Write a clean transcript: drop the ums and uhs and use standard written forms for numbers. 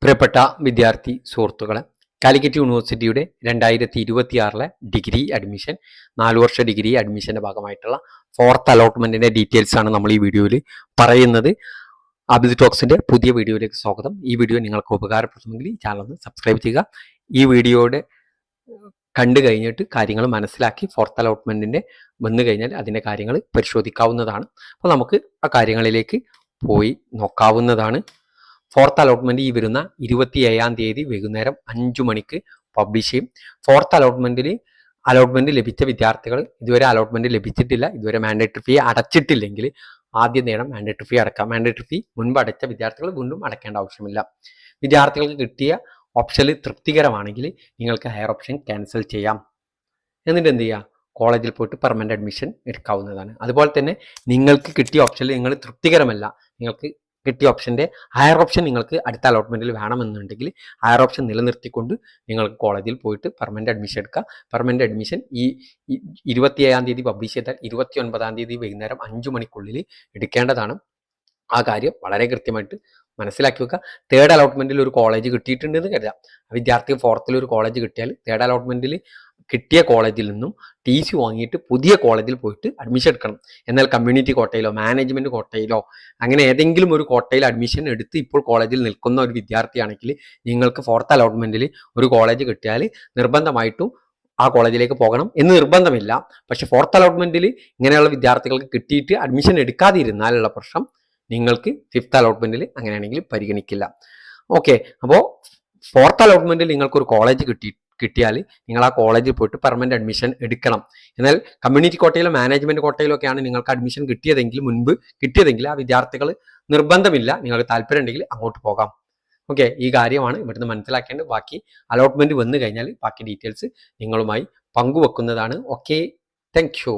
പ്രിയപ്പെട്ട വിദ്യാർത്ഥി സുഹൃത്തുക്കളെ, കാലിക്കറ്റ് യൂണിവേഴ്സിറ്റിയുടെ 2026 ഡിഗ്രി അഡ്മിഷൻ 4 വർഷ ഡിഗ്രി അഡ്മിഷന്റെ ഭാഗമായിട്ടുള്ള ഫോർത്ത് അലോട്ട്മെന്റിന്റെ ഡീറ്റെയിൽസ് ആണ് നമ്മൾ ഈ വീഡിയോയിൽ പറയുന്നത്. അബിദ് ടോക്സിന്റെ പുതിയ വീഡിയോയിലേക്ക് സ്വാഗതം. ഈ വീഡിയോ നിങ്ങൾക്ക് ഉപകാരപ്പെടുമെങ്കിൽ ഈ ചാനൽ ഒന്ന് സബ്സ്ക്രൈബ് ചെയ്യുക. ഈ വീഡിയോയുടെ കണ്ടു കഴിഞ്ഞിട്ട് കാര്യങ്ങൾ മനസ്സിലാക്കി ഫോർത്ത് അലോട്ട്മെന്റിന്റെ വന്നു കഴിഞ്ഞാൽ അതിന്റെ കാര്യങ്ങൾ പരിശോധിക്കാവുന്നതാണ്. അപ്പോൾ നമുക്ക് ആ കാര്യങ്ങളിലേക്ക് പോയി നോക്കാവുന്നതാണ്. ഫോർത്ത് അലോട്ട്മെന്റ് ഈ വരുന്ന 27-ാം തീയതി വൈകുന്നേരം 5 മണിക്ക് പബ്ലിഷ് ചെയ്യും. ഫോർത്ത് അലോട്ട്മെന്റ് ലഭിച്ച വിദ്യാർത്ഥികൾ ഇതുവരെ അലോട്ട്മെന്റ് ലഭിച്ചിട്ടില്ല, ഇതുവരെ മാൻഡേറ്ററി ഫീ അടച്ചിട്ടില്ലെങ്കിൽ ആദ്യം നേരം മാൻഡേറ്ററി ഫീ അടക്കാം. മാൻഡേറ്ററി ഫീ മുൻപ് അടച്ച വിദ്യാർത്ഥികൾ വീണ്ടും അടയ്ക്കേണ്ട ആവശ്യമില്ല. വിദ്യാർത്ഥികൾക്ക് കിട്ടിയ ഓപ്ഷനിൽ തൃപ്തികരമാണെങ്കിൽ നിങ്ങൾക്ക് ഹയർ ഓപ്ഷൻ ക്യാൻസൽ ചെയ്യാം. എന്നിട്ട് എന്ത് ചെയ്യുക, കോളേജിൽ പോയിട്ട് പെർമനന്റ് അഡ്മിഷൻ എടുക്കാവുന്നതാണ്. അതുപോലെ തന്നെ നിങ്ങൾക്ക് കിട്ടിയ ഓപ്ഷനിൽ നിങ്ങൾ തൃപ്തികരമല്ല, നിങ്ങൾക്ക് കിട്ടിയ ഓപ്ഷന്റെ ഹയർ ഓപ്ഷൻ നിങ്ങൾക്ക് അടുത്ത അലോട്ട്മെന്റിൽ വേണമെന്നുണ്ടെങ്കിൽ ഹയർ ഓപ്ഷൻ നിലനിർത്തിക്കൊണ്ട് നിങ്ങൾക്ക് കോളേജിൽ പോയിട്ട് പെർമനന്റ് അഡ്മിഷൻ എടുക്കുക. പെർമനന്റ് അഡ്മിഷൻ ഈ 27-ാം തീയതി പബ്ലിഷ് ചെയ്താൽ 29-ാം തീയതി വൈകുന്നേരം 5 മണിക്കുള്ളിൽ എടുക്കേണ്ടതാണ്. ആ കാര്യം വളരെ കൃത്യമായിട്ട് മനസ്സിലാക്കി വെക്കുക. തേർഡ് അലോട്ട്മെന്റിൽ ഒരു കോളേജ് കിട്ടിയിട്ടുണ്ടെന്ന് കരുതാം. വിദ്യാർത്ഥിക്ക് ഫോർത്തിൽ ഒരു കോളേജ് കിട്ടിയാൽ തേർഡ് അലോട്ട്മെന്റിൽ കിട്ടിയ കോളേജിൽ നിന്നും TC വാങ്ങിയിട്ട് പുതിയ കോളേജിൽ പോയിട്ട് അഡ്മിഷൻ എടുക്കണം. എന്നാൽ കമ്മ്യൂണിറ്റി കോട്ടയിലോ മാനേജ്മെന്റ് കോട്ടയിലോ അങ്ങനെ ഏതെങ്കിലും ഒരു കോട്ടയിൽ അഡ്മിഷൻ എടുത്ത് ഇപ്പോൾ കോളേജിൽ നിൽക്കുന്ന ഒരു വിദ്യാർത്ഥിയാണെങ്കിൽ നിങ്ങൾക്ക് ഫോർത്ത് അലോട്ട്മെന്റിൽ ഒരു കോളേജ് കിട്ടിയാൽ നിർബന്ധമായിട്ടും ആ കോളേജിലേക്ക് പോകണം എന്ന് നിർബന്ധമില്ല. പക്ഷെ ഫോർത്ത് അലോട്ട്മെന്റിൽ ഇങ്ങനെയുള്ള വിദ്യാർത്ഥികൾക്ക് കിട്ടിയിട്ട് അഡ്മിഷൻ എടുക്കാതിരുന്നാലുള്ള പ്രശ്നം നിങ്ങൾക്ക് ഫിഫ്ത്ത് അലോട്ട്മെന്റിൽ അങ്ങനെയാണെങ്കിൽ പരിഗണിക്കില്ല. ഓക്കെ, അപ്പോൾ ഫോർത്ത് അലോട്ട്മെന്റിൽ നിങ്ങൾക്കൊരു കോളേജ് കിട്ടിയാൽ നിങ്ങൾ ആ കോളേജിൽ പോയിട്ട് പെർമനന്റ് അഡ്മിഷൻ എടുക്കണം. എന്നാൽ കമ്മ്യൂണിറ്റി കോട്ടയിലോ മാനേജ്മെന്റ് കോട്ടയിലോ ഒക്കെയാണ് നിങ്ങൾക്ക് അഡ്മിഷൻ മുൻപ് കിട്ടിയതെങ്കിൽ ആ വിദ്യാർത്ഥികൾ നിർബന്ധമില്ല, നിങ്ങൾക്ക് താല്പര്യം ഉണ്ടെങ്കിൽ അങ്ങോട്ട് പോകാം. ഓക്കെ, ഈ കാര്യമാണ് ഇവിടുന്ന് മനസ്സിലാക്കേണ്ടത്. ബാക്കി അലോട്ട്മെന്റ് വന്നു കഴിഞ്ഞാൽ ബാക്കി ഡീറ്റെയിൽസ് നിങ്ങളുമായി പങ്കുവെക്കുന്നതാണ്. Okay, thank you.